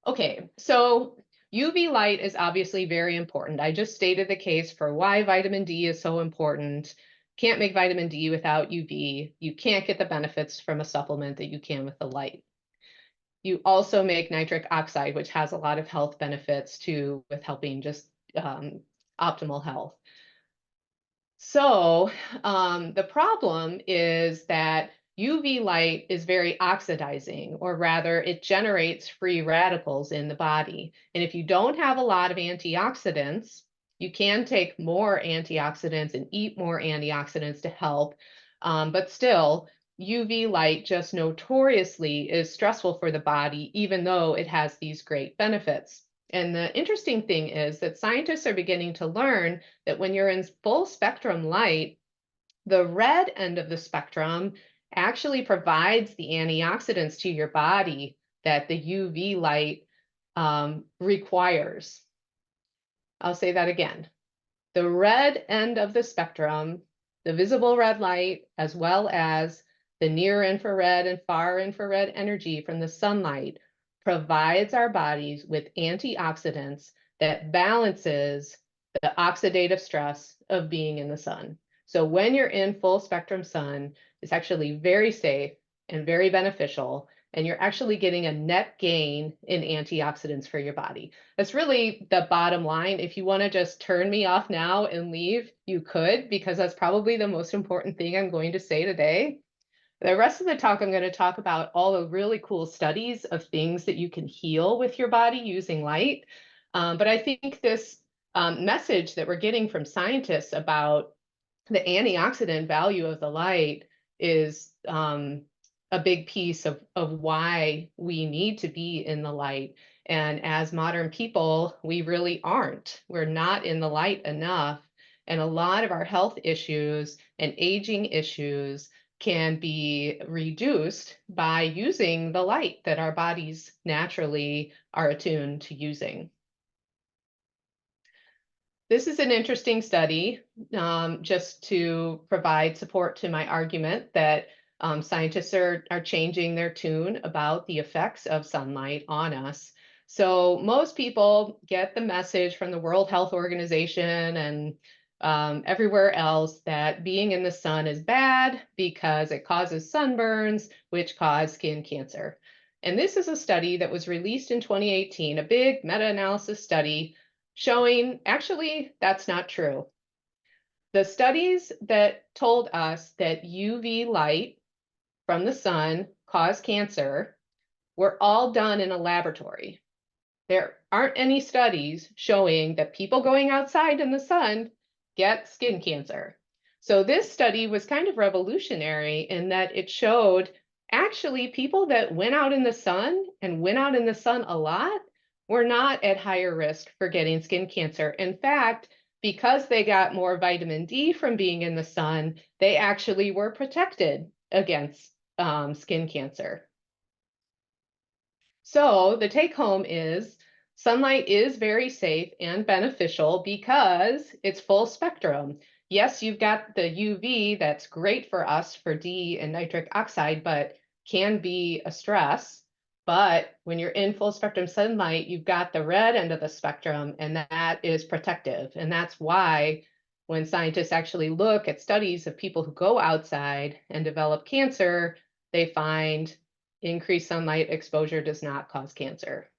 Okay, so UV light is obviously very important. I just stated the case for why vitamin D is so important. Can't make vitamin D without UV. You can't get the benefits from a supplement that you can with the light. You also make nitric oxide, which has a lot of health benefits too, with helping just optimal health. So the problem is that UV light is very oxidizing, or rather, it generates free radicals in the body. And if you don't have a lot of antioxidants, you can take more antioxidants and eat more antioxidants to help. But still, UV light just notoriously is stressful for the body, even though it has these great benefits. And the interesting thing is that scientists are beginning to learn that when you're in full spectrum light, the red end of the spectrum actually provides the antioxidants to your body that the UV light requires. I'll say that again. The red end of the spectrum, the visible red light, as well as the near infrared and far infrared energy from the sunlight, provides our bodies with antioxidants that balances the oxidative stress of being in the sun. So when you're in full spectrum sun, it's actually very safe and very beneficial, and you're actually getting a net gain in antioxidants for your body. That's really the bottom line. If you want to just turn me off now and leave, you could, because that's probably the most important thing I'm going to say today. The rest of the talk, I'm going to talk about all the really cool studies of things that you can heal with your body using light. But I think this message that we're getting from scientists about the antioxidant value of the light is a big piece of why we need to be in the light. And as modern people, we really aren't. We're not in the light enough. And a lot of our health issues and aging issues can be reduced by using the light that our bodies naturally are attuned to using. This is an interesting study, just to provide support to my argument that scientists are changing their tune about the effects of sunlight on us. So most people get the message from the World Health Organization and everywhere else that being in the sun is bad because it causes sunburns, which cause skin cancer. And this is a study that was released in 2018, a big meta-analysis study showing actually that's not true. The studies that told us that UV light from the sun cause cancer were all done in a laboratory. There aren't any studies showing that people going outside in the sun get skin cancer. So this study was kind of revolutionary in that it showed actually people that went out in the sun and went out in the sun a lot were not at higher risk for getting skin cancer. In fact, because they got more vitamin D from being in the sun, they actually were protected against skin cancer. So the take home is sunlight is very safe and beneficial because it's full spectrum. Yes, you've got the UV that's great for us for D and nitric oxide, but can be a stress. But when you're in full spectrum sunlight, you've got the red end of the spectrum, and that is protective. And that's why when scientists actually look at studies of people who go outside and develop cancer, they find increased sunlight exposure does not cause cancer.